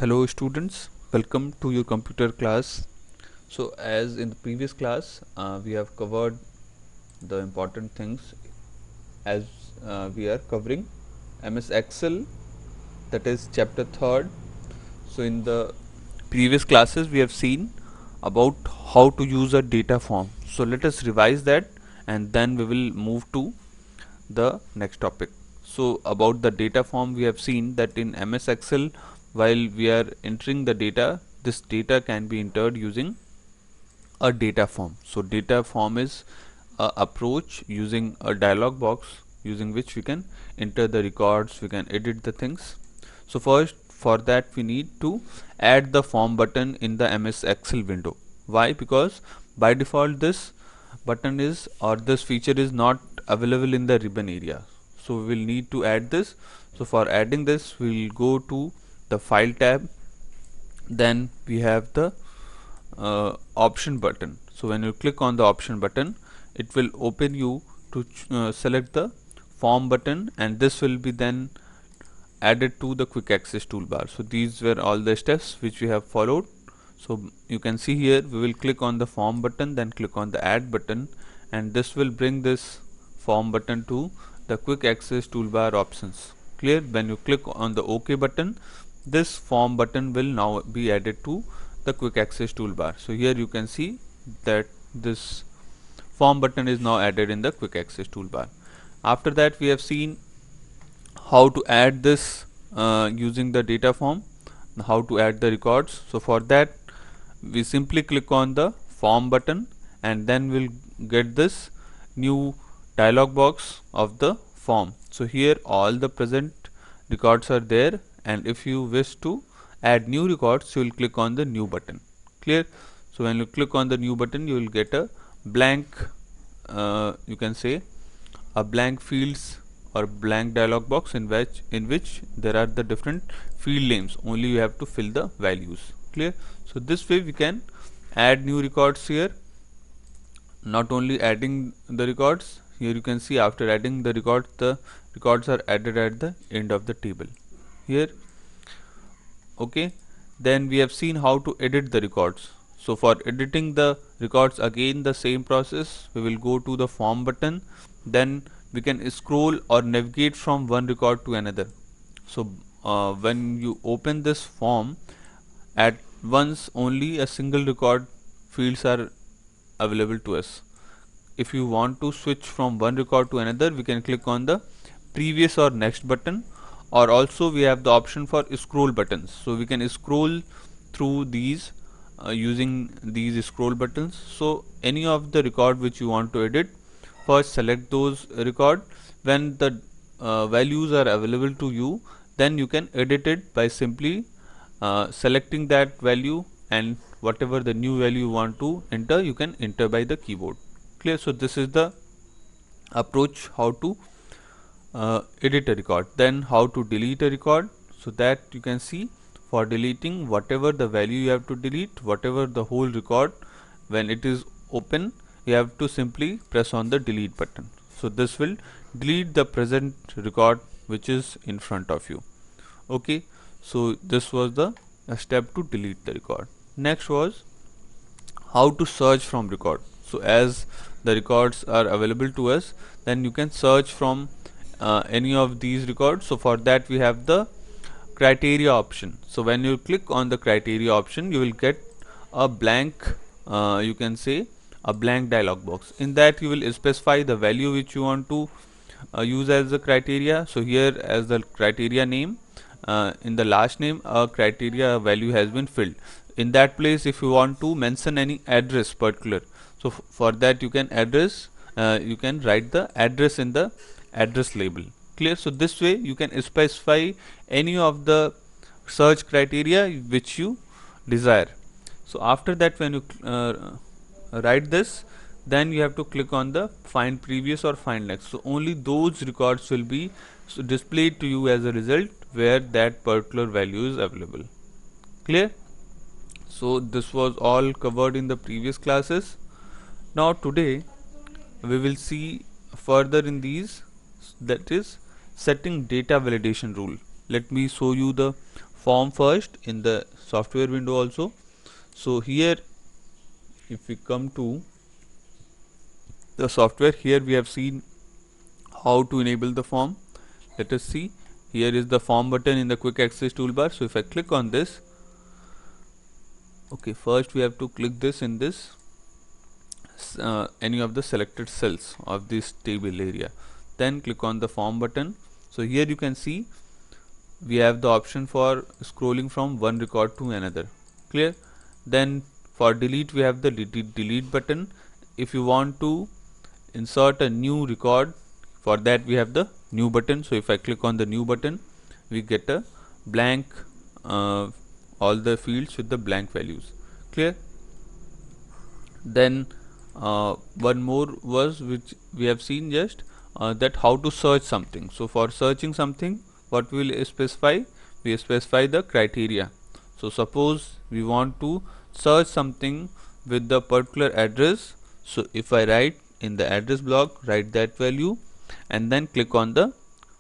Hello students, welcome to your computer class. So as in the previous class we have covered the important things as we are covering MS Excel, that is chapter 3rd. So in the previous classes we have seen about how to use a data form. So let us revise that and then we will move to the next topic. So about the data form, we have seen that in MS Excel, while we are entering the data, this data can be entered using a data form. So data form is a approach using a dialog box using which we can enter the records, we can edit the things. So first, for that we need to add the form button in the MS Excel window. Why? Because by default this button is, or this feature is not available in the ribbon area. So we will need to add this. So for adding this we will go to the file tab, then we have the option button. So when you click on the option button, it will open you to select the form button, and this will be then added to the quick access toolbar. So these were all the steps which we have followed. So you can see here we will click on the form button, then click on the add button, and this will bring this form button to the quick access toolbar options. Clear? When you click on the OK button, this form button will now be added to the quick access toolbar. So here you can see that this form button is now added in the quick access toolbar. After that we have seen how to add this using the data form, how to add the records. So for that we simply click on the form button and then we'll get this new dialog box of the form. So here all the present records are there, and if you wish to add new records you will click on the new button. Clear? So when you click on the new button you will get a blank you can say a blank fields or blank dialog box in which there are the different field names, only you have to fill the values. Clear? So this way we can add new records here. Not only adding the records, here you can see after adding the records are added at the end of the table here. Okay, then we have seen how to edit the records. So for editing the records, again the same process. We will go to the form button, then we can scroll or navigate from one record to another. So when you open this form, at once only a single record fields are available to us. If you want to switch from one record to another, we can click on the previous or next button, or also we have the option for scroll buttons. So we can scroll through these using these scroll buttons. So any of the record which you want to edit, first select those record. When the values are available to you, then you can edit it by simply selecting that value, and whatever the new value you want to enter, you can enter by the keyboard. Clear? So this is the approach how to edit a record. Then how to delete a record, so that you can see for deleting whatever the value you have to delete, whatever the whole record, when it is open you have to simply press on the delete button. So this will delete the present record which is in front of you. Okay, so this was the step to delete the record. Next was how to search from record. So as the records are available to us, then you can search from any of these records. So for that we have the criteria option. So when you click on the criteria option, you will get a blank you can say a blank dialog box. In that you will specify the value which you want to use as the criteria. So here as the criteria name, in the last name a criteria value has been filled. In that place if you want to mention any address particular, so for that you can you can write the address in the address label. Clear? So this way you can specify any of the search criteria which you desire. So after that when you write this, then you have to click on the find previous or find next. So only those records will be displayed to you as a result where that particular value is available. Clear? So this was all covered in the previous classes. Now today we will see further in these, that is setting data validation rule. Let me show you the form first in the software window also. So here if we come to the software, here we have seen how to enable the form. Let us see. Here is the form button in the quick access toolbar. So if I click on this, okay, first we have to click this in this any of the selected cells of this table area, then click on the form button. So here you can see we have the option for scrolling from one record to another. Clear? Then for delete we have the delete button. If you want to insert a new record, for that we have the new button. So if I click on the new button, we get a blank all the fields with the blank values. Clear? Then one more was which we have seen just that how to search something. So for searching something, what we will specify? We specify the criteria. So suppose we want to search something with the particular address. So if I write in the address block, write that value and then click on the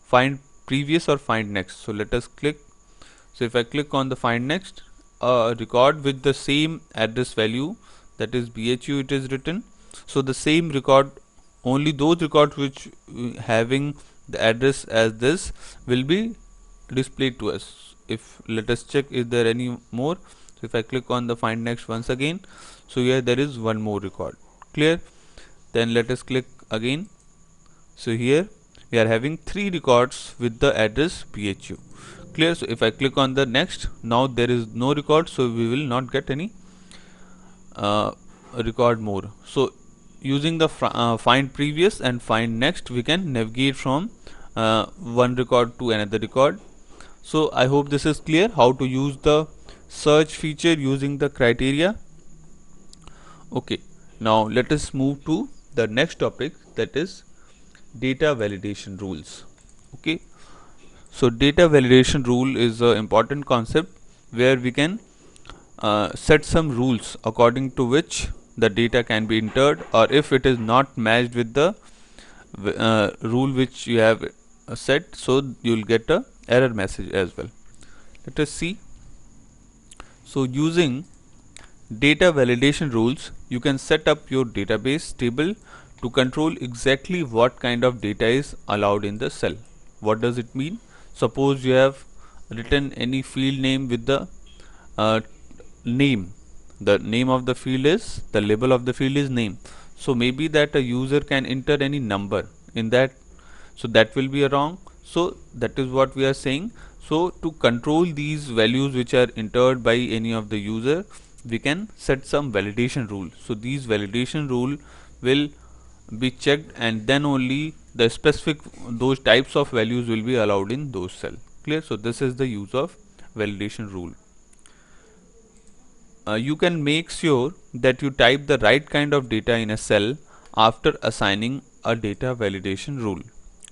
find previous or find next. So let us click. So if I click on the find next, a record with the same address value, that is BHU, it is written. So the same record, only those records which having the address as this will be displayed to us. If let us check is there any more. So if I click on the find next once again, so here there is one more record. Clear? Then let us click again. So here we are having 3 records with the address BHU. Clear? So if I click on the next, now there is no record, so we will not get any record more. So using the find previous and find next, we can navigate from one record to another record. So I hope this is clear how to use the search feature using the criteria. Okay, now let us move to the next topic, that is data validation rules. Okay, so data validation rule is an important concept where we can set some rules according to which the data can be entered, or if it is not matched with the rule which you have set, so you will get a error message as well. Let us see. So using data validation rules, you can set up your database table to control exactly what kind of data is allowed in the cell. What does it mean? Suppose you have written any field name with the name. The name of the field is, the label of the field is name. So maybe that a user can enter any number in that, so that will be a wrong. So that is what we are saying. So to control these values which are entered by any of the user, we can set some validation rule. So these validation rule will be checked, and then only the specific those types of values will be allowed in those cell. Clear? So this is the use of validation rule. You can make sure that you type the right kind of data in a cell after assigning a data validation rule.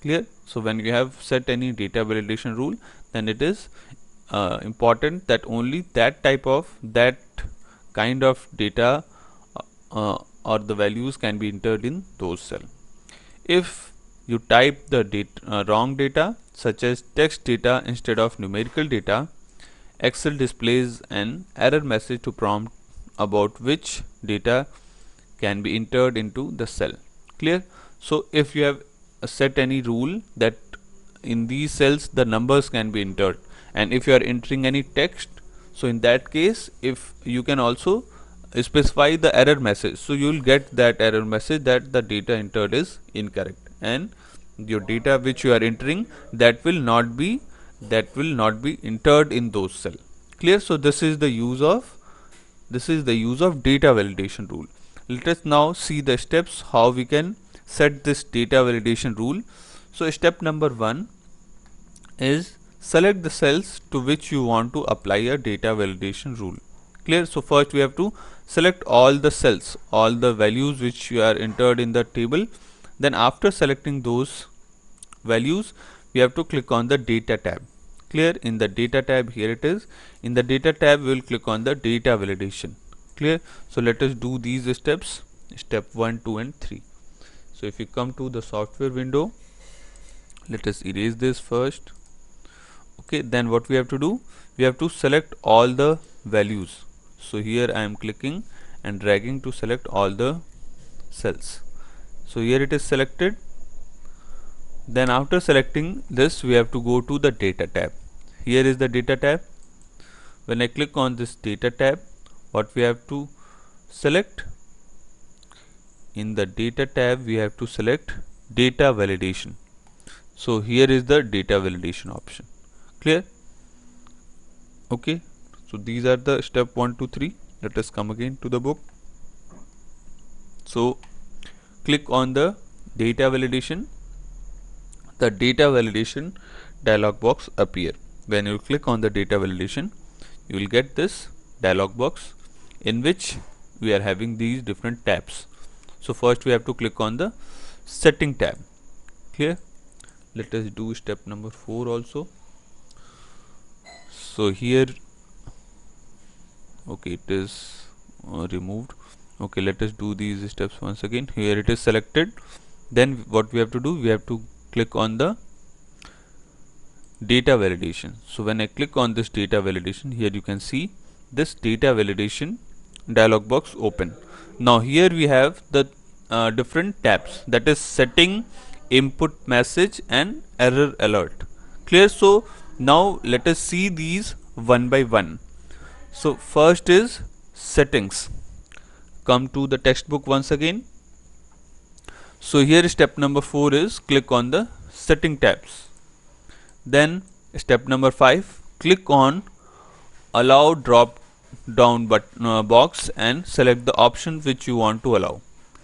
Clear? So when you have set any data validation rule, then it is important that only that type of that kind of data or the values can be entered in those cells. If you type the wrong data, such as text data instead of numerical data, Excel displays an error message to prompt about which data can be entered into the cell. Clear? So if you have set any rule that in these cells the numbers can be entered, and if you are entering any text, so in that case, if you can also specify the error message, so you will get that error message that the data entered is incorrect, and your data which you are entering, that will not be entered in those cell. Clear? So this is the use of data validation rule. Let us now see the steps how we can set this data validation rule. So step number 1 is select the cells to which you want to apply a data validation rule. Clear? So first we have to select all the cells, all the values which you are entered in the table. Then after selecting those values, we have to click on the data tab. Clear? In the data tab, here it is. In the data tab, we will click on the data validation. Clear? So let us do these steps, step 1, 2 and 3. So if you come to the software window, let us erase this first. Okay, then what we have to do, we have to select all the values. So here I am clicking and dragging to select all the cells. So here it is selected. Then after selecting this, we have to go to the data tab. Here is the data tab. When I click on this data tab, what we have to select? In the data tab, we have to select data validation. So here is the data validation option. Clear? Okay. So these are the step 1 to 3. Let us come again to the book. So click on the data validation. The data validation dialog box appear. When you click on the data validation, you will get this dialog box in which we are having these different tabs. So first we have to click on the setting tab. Clear? Let us do step number 4 also. So here, okay, it is removed. Okay, let us do these steps once again. Here it is selected. Then what we have to do, we have to click on the data validation. So when I click on this data validation, here you can see this data validation dialog box open. Now here we have the different tabs, that is setting, input message and error alert. Clear? So now let us see these one by one. So first is settings. Come to the textbook once again. So here step number 4 is click on the setting tabs. Then step number 5, click on allow drop down box and select the option which you want to allow.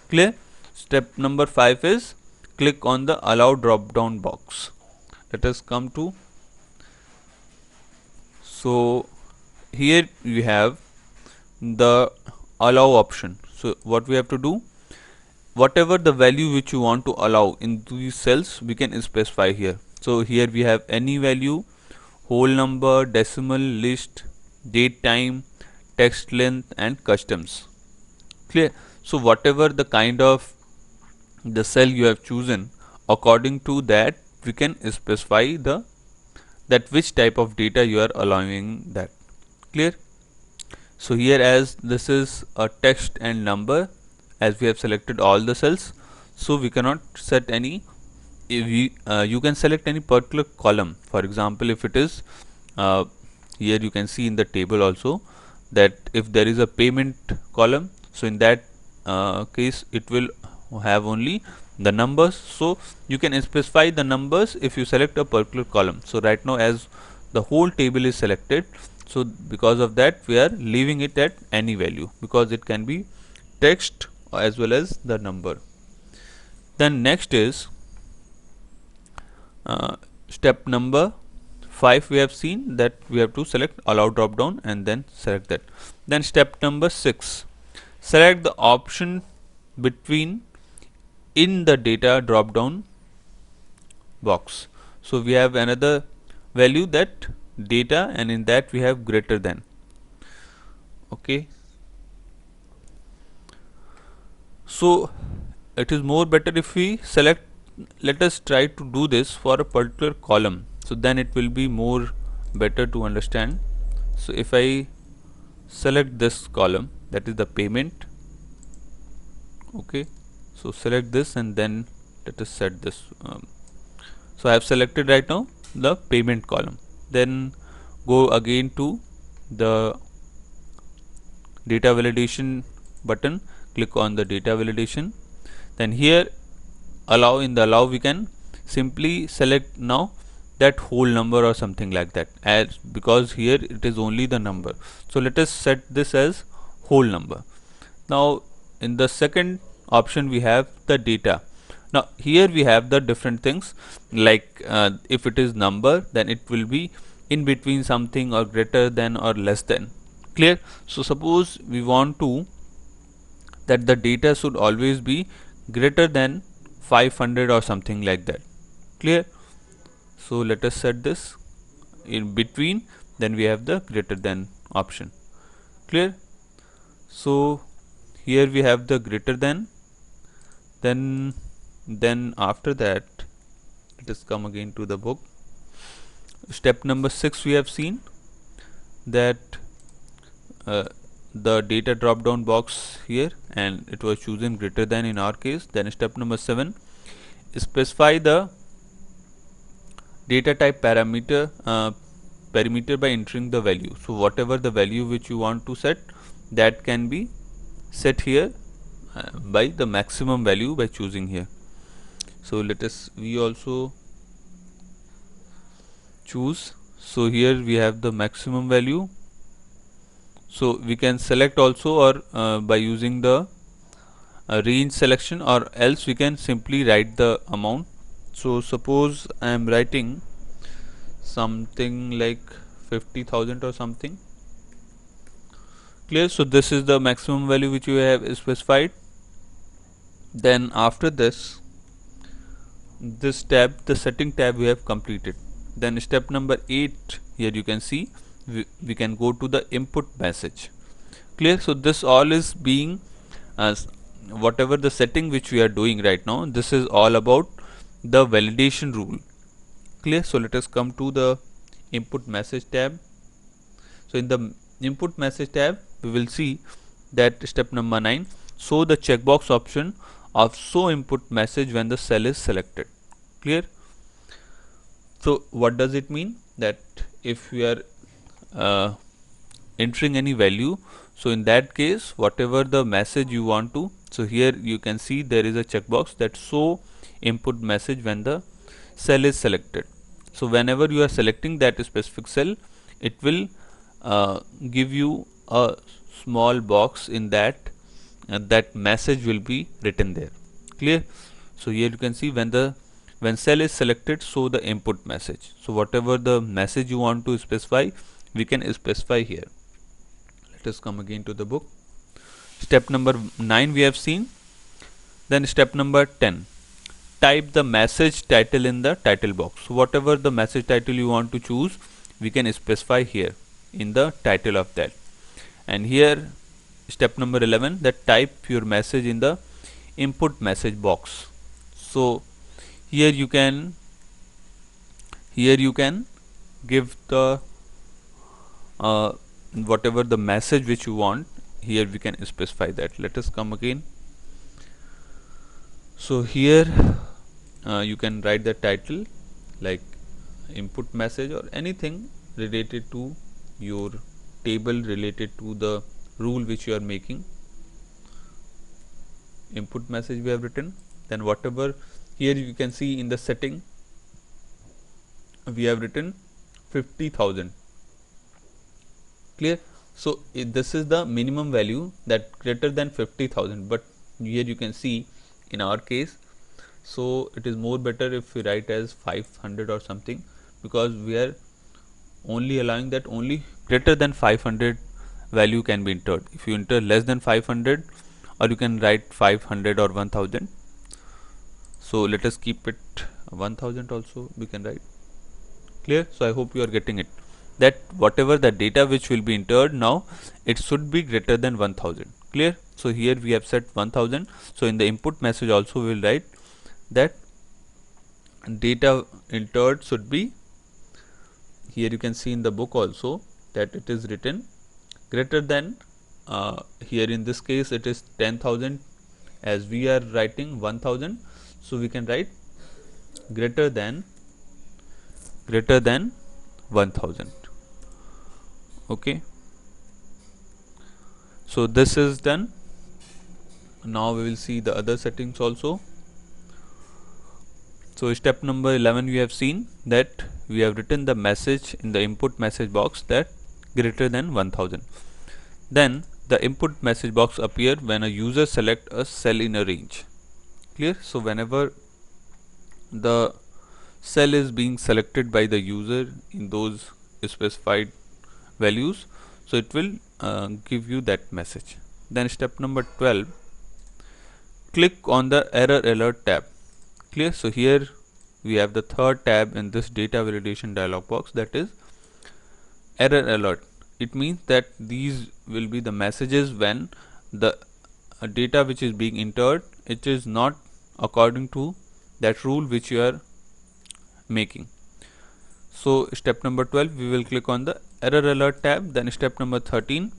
Clear? Step number 5 is click on the allow drop down box. Let us come to, so here we have the allow option. So what we have to do, whatever the value which you want to allow in these cells, we can specify here. So here we have any value, whole number, decimal, list, date, time, text length and customs. Clear? So whatever the kind of the cell you have chosen, according to that we can specify the that which type of data you are allowing that. Clear? So here, as this is a text and number, as we have selected all the cells, so we cannot set any, you can select any particular column. For example, if it is here you can see in the table also that if there is a payment column, so in that case it will have only the numbers. So you can specify the numbers if you select a particular column. So right now, as the whole table is selected, so because of that we are leaving it at any value, because it can be text as well as the number. Then next is step number 5. We have seen that we have to select allow drop down and then select that. Then step number 6, select the option between in the data drop down box. So we have another value, that data, and in that we have greater than. Okay, so it is more better if we select, let us try to do this for a particular column, so then it will be more better to understand. So if I select this column, that is the payment. Okay, so select this and then let us set this. So I have selected right now the payment column. Then go again to the data validation button, click on the data validation. Then here allow, in the allow we can simply select now that whole number or something like that, as because here it is only the number. So let us set this as whole number. Now in the second option we have the data. Now here we have the different things, like if it is number, then it will be in between something, or greater than, or less than. Clear? So suppose we want to that the data should always be greater than 500 or something like that. Clear? So let us set this in between, then we have the greater than option. Clear? So here we have the greater than. Then after that, let us come again to the book. Step number 6 we have seen. that the data drop down box here, and it was chosen greater than in our case. Then step number 7, specify the data type parameter by entering the value. So whatever the value which you want to set, that can be set here by the maximum value by choosing here. So let us we also choose. So here we have the maximum value, so we can select also, or by using the range selection, or else we can simply write the amount. So suppose I am writing something like 50,000 or something. Clear? So this is the maximum value which you have specified. Then after this tab, the setting tab, we have completed. Then step number 8, here you can see we can go to the input message. Clear? So this all is being as whatever the setting which we are doing right now, this is all about the validation rule. Clear? So let us come to the input message tab. So in the input message tab, we will see that step number 9, show the checkbox option of show input message when the cell is selected. Clear? So what does it mean? That if we are entering any value, so in that case whatever the message you want to, so here you can see there is a checkbox that show input message when the cell is selected. So whenever you are selecting that specific cell, it will give you a small box in that, that message will be written there. Clear? So here you can see when cell is selected, show the input message. So whatever the message you want to specify, we can specify here. Let us come again to the book. Step number 9 we have seen. Then step number 10, type the message title in the title box. So whatever the message title you want to choose, we can specify here in the title of that. And here step number 11, that type your message in the input message box. So here you can give the whatever the message which you want. Here we can specify that. Let us come again. So here you can write the title like input message or anything related to your table, related to the rule which you are making. Input message we have written. Then whatever, here you can see in the setting we have written 50,000. Clear? So this is the minimum value, that greater than 50,000, but here you can see in our case, so it is more better if we write as 500 or something, because we are only allowing that only greater than 500 value can be entered. If you enter less than 500, or you can write 500 or 1000. So let us keep it 1000 also we can write. Clear? So I hope you are getting it, that whatever the data which will be entered now, it should be greater than 1000. Clear? So here we have set 1000. So in the input message also we will write that data entered should be, here you can see in the book also that it is written greater than, here in this case it is 10,000, as we are writing 1000, so we can write greater than 1000. Okay, so this is done. Now we will see the other settings also. So step number 11, we have seen that we have written the message in the input message box that greater than 1000. Then the input message box appear when a user select a cell in a range. Clear? So whenever the cell is being selected by the user in those specified values, so it will give you that message. Then step number 12, click on the error alert tab. Clear? So here we have the third tab in this data validation dialog box, that is error alert. It means that these will be the messages when the data which is being entered, it is not according to that rule which you are making. So step number 12, we will click on the error alert tab. Then step number 13,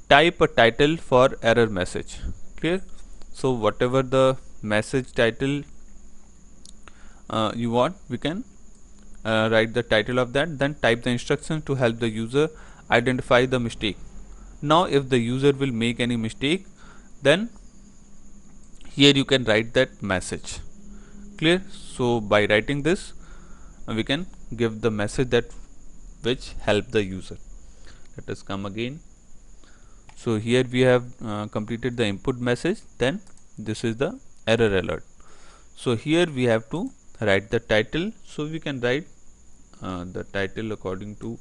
type a title for error message. Clear? So whatever the message title you want, we can write the title of that. Then type the instructions to help the user identify the mistake. Now if the user will make any mistake, then here you can write that message. Clear? So by writing this, we can give the message that which help the user. Let us come again. So here we have completed the input message. Then this is the error alert. So here we have to write the title. So we can write the title according to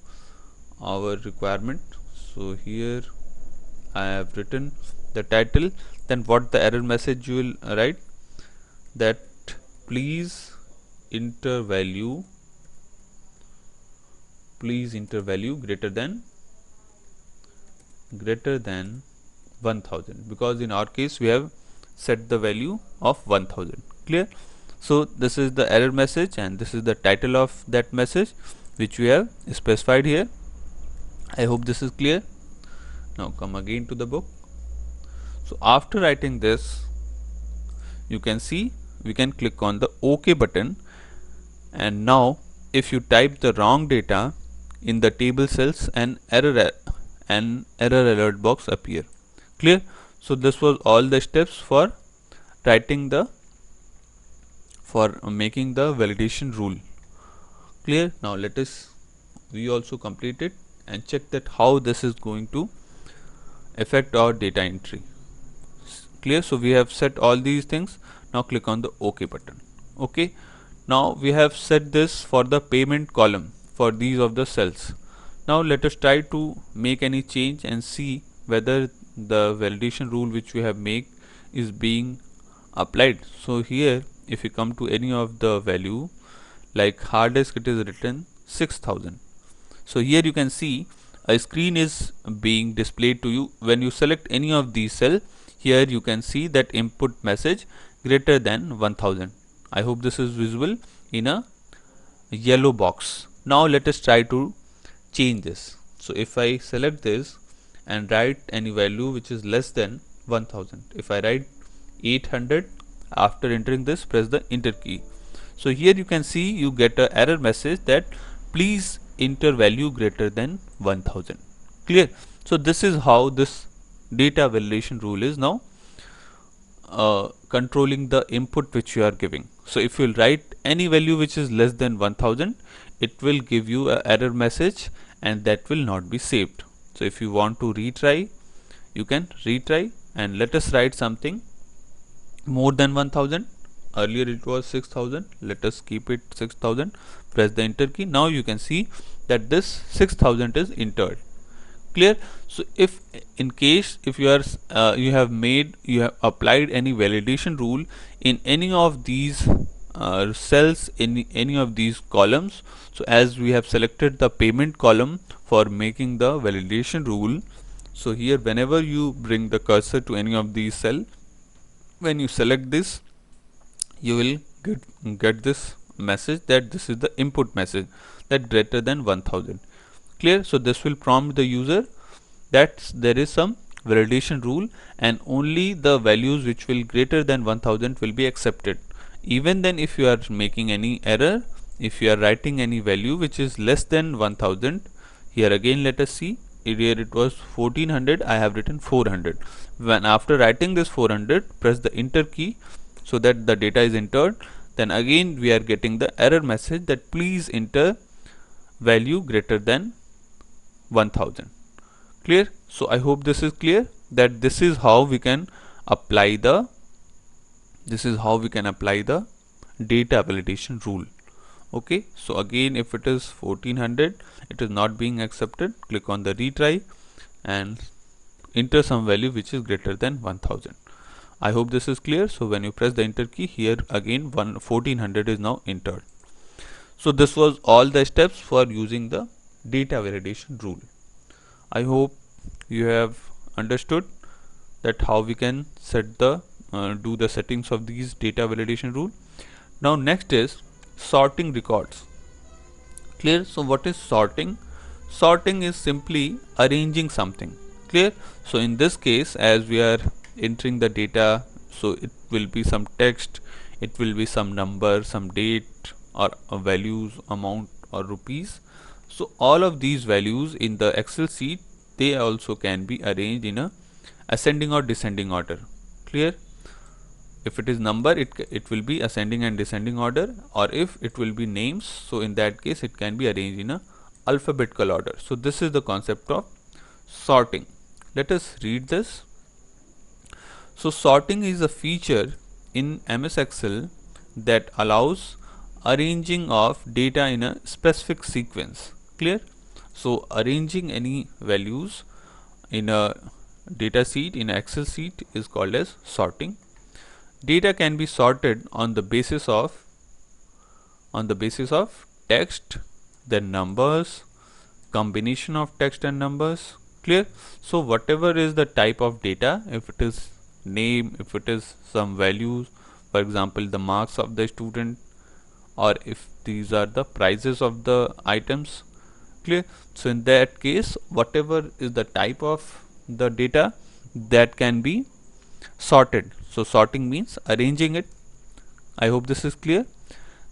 our requirement. So here I have written the title. Then what the error message you will write, that please enter value greater than 1000, because in our case we have set the value of 1000. Clear? So this is the error message and this is the title of that message which we have specified here. I hope this is clear. Now come again to the book. So after writing this, you can see we can click on the OK button, and now if you type the wrong data in the table cells, an error alert box appear. Clear? So this was all the steps for writing making the validation rule. Clear? Now we also complete it and check that how this is going to affect our data entry. Clear? So we have set all these things. Now click on the OK button. Okay. Now we have set this for the payment column for these of the cells. Now let us try to make any change and see whether the validation rule which we have made is being applied. So here if you come to any of the value, like hard disk, it is written 6000. So here you can see a screen is being displayed to you. When you select any of these cell, here you can see that input message greater than 1000. I hope this is visible in a yellow box. Now let us try to change this. So if I select this and write any value which is less than 1000, if I write 800, after entering this, press the enter key. So here you can see you get an error message that please enter value greater than 1000. Clear? So this is how this data validation rule is now controlling the input which you are giving. So if you write any value which is less than 1000, it will give you an error message and that will not be saved. So if you want to retry, you can retry, and let us write something more than 1000. Earlier it was 6000. Let us keep it 6000. Press the enter key. Now you can see that this 6000 is entered. Clear? So if in case if you are you have applied any validation rule in any of these cells, in any of these columns, so as we have selected the payment column for making the validation rule, so here whenever you bring the cursor to any of these cell, when you select this, you will get this message that this is the input message that greater than 1000. Clear? So this will prompt the user that there is some validation rule and only the values which will greater than 1000 will be accepted. Even then if you are making any error, if you are writing any value which is less than 1000, here again let us see, here it was 1400, I have written 400. When after writing this 400, press the enter key so that the data is entered, then again we are getting the error message that please enter value greater than 1000. Clear? So I hope this is clear, that this is how we can apply the data validation rule. Okay, so again if it is 1400, it is not being accepted, click on the retry and enter some value which is greater than 1000. I hope this is clear. So when you press the enter key, here again 1400 is now entered. So this was all the steps for using the data validation rule. I hope you have understood that how we can set the do the settings of these data validation rule. Now next is sorting records. Clear? So what is sorting? Sorting is simply arranging something. Clear? So in this case, as we are entering the data, so it will be some text, it will be some number, some date, or values, amount, or rupees. So all of these values in the Excel sheet, they also can be arranged in a ascending or descending order. Clear? If it is number, it will be ascending and descending order, or if it will be names, so in that case it can be arranged in a alphabetical order. So this is the concept of sorting. Let us read this. So sorting is a feature in MS Excel that allows arranging of data in a specific sequence. Clear? So arranging any values in a data sheet, in an Excel sheet, is called as sorting. Data can be sorted on the basis of text, then numbers, combination of text and numbers. Clear? So whatever is the type of data, if it is name, if it is some values, for example the marks of the student, or if these are the prices of the items. Clear? So in that case, whatever is the type of the data, that can be sorted. So sorting means arranging it. I hope this is clear.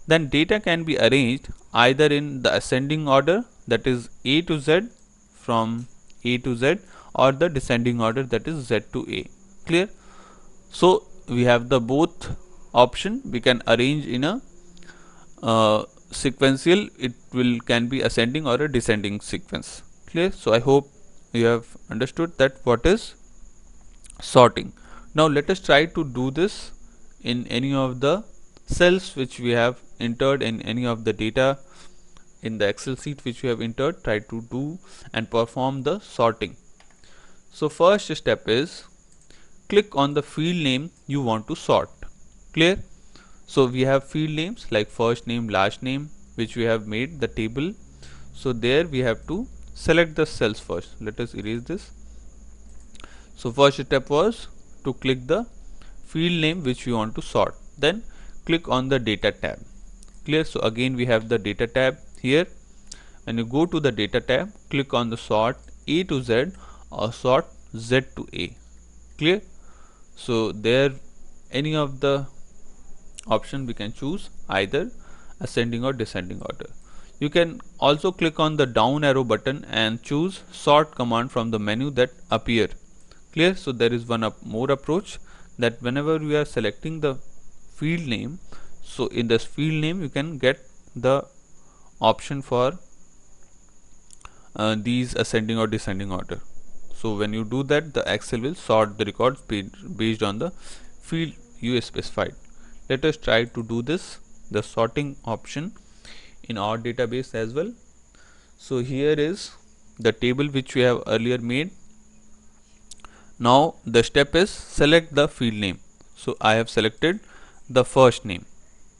Then data can be arranged either in the ascending order, that is A to Z, from A to Z, or the descending order, that is Z to A. Clear? So we have the both option. We can arrange in a sequential, it will can be ascending or a descending sequence. Clear? So I hope you have understood that what is sorting. Now let us try to do this in any of the cells which we have entered, in any of the data in the Excel sheet which we have entered. Try to do and perform the sorting. So first step is click on the field name you want to sort. Clear? So we have field names like first name, last name, which we have made the table. So there we have to select the cells first. Let us erase this. So first step was to click the field name which we want to sort. Then click on the data tab. Clear? So again we have the data tab here. When you go to the data tab, click on the sort A to Z or sort Z to A. Clear? So there any of the option we can choose, either ascending or descending order. You can also click on the down arrow button and choose sort command from the menu that appear. Clear? So there is one more approach, that whenever we are selecting the field name, so in this field name you can get the option for these ascending or descending order. So when you do that, the Excel will sort the records based on the field you specified. Let us try to do this, the sorting option, in our database as well. So here is the table which we have earlier made. Now the step is select the field name. So I have selected the first name.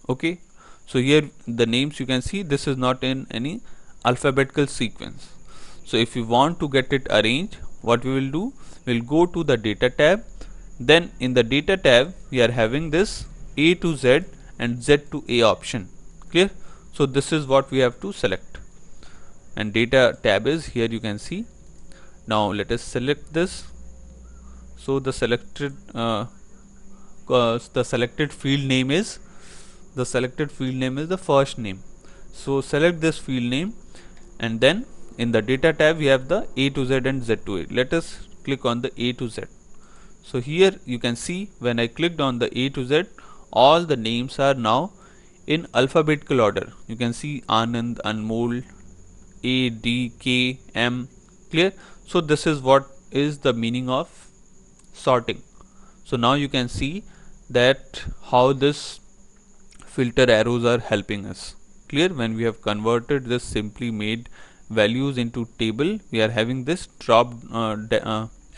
Okay, so here the names you can see, this is not in any alphabetical sequence. So if you want to get it arranged, what we will do, we'll go to the data tab. Then in the data tab we are having this A to Z and Z to A option. Clear? So this is what we have to select, and data tab is here, you can see. Now let us select this. So the selected field name is the first name. So select this field name, and then in the data tab we have the A to Z and Z to A. Let us click on the A to Z. So here you can see, when I clicked on the A to Z, all the names are now in alphabetical order. You can see Anand, Anmol, A, D, K, M. Clear? So this is what is the meaning of sorting. So now you can see that how this filter arrows are helping us. Clear? When we have converted this simply made values into table, we are having this drop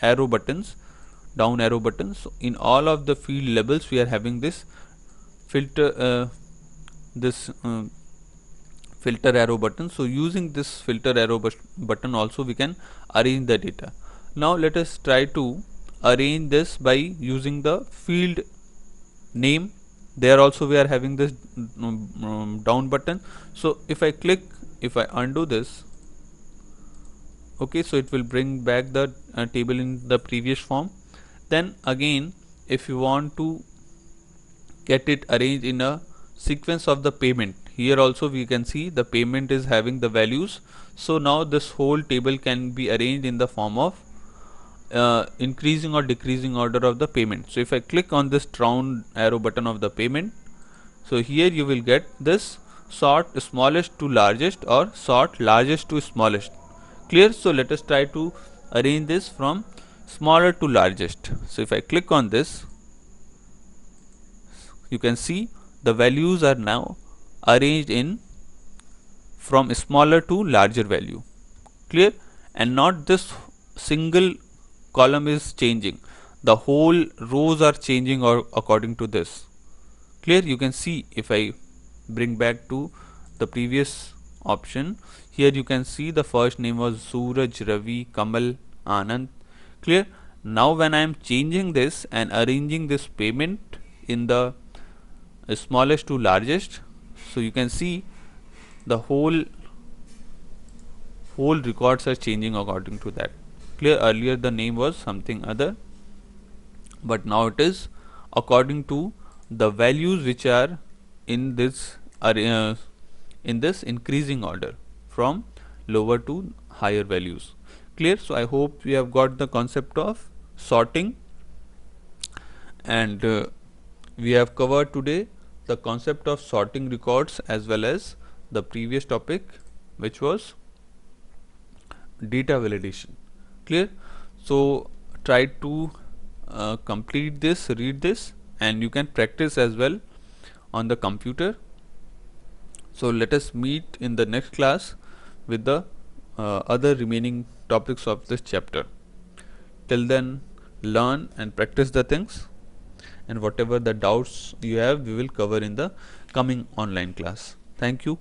arrow buttons, down arrow buttons. So in all of the field labels we are having this filter filter arrow button. So using this filter arrow button also we can arrange the data. Now let us try to arrange this by using the field name. There also we are having this down button. So if I undo this, Okay, so it will bring back the table in the previous form. Then again, if you want to get it arranged in a sequence of the payment, here also we can see the payment is having the values. So now this whole table can be arranged in the form of increasing or decreasing order of the payment. So if I click on this round arrow button of the payment, so here you will get this sort smallest to largest or sort largest to smallest. Clear? So let us try to arrange this from smaller to largest. So if I click on this, you can see the values are now arranged in from smaller to larger value. Clear? And not this single column is changing, the whole rows are changing or according to this. Clear? You can see if I bring back to the previous option, here you can see the first name was Suraj, Ravi, Kamal, Anand. Clear? Now when I am changing this and arranging this payment in the smallest to largest, so you can see the whole records are changing according to that. Clear? Earlier the name was something other, but now it is according to the values which are in this increasing order from lower to higher values. Clear? So I hope we have got the concept of sorting, and we have covered today the concept of sorting records as well as the previous topic, which was data validation. Clear? So try to complete this, read this, and you can practice as well on the computer. So let us meet in the next class with the other remaining topics of this chapter. Till then, learn and practice the things, and whatever the doubts you have, we will cover in the coming online class. Thank you.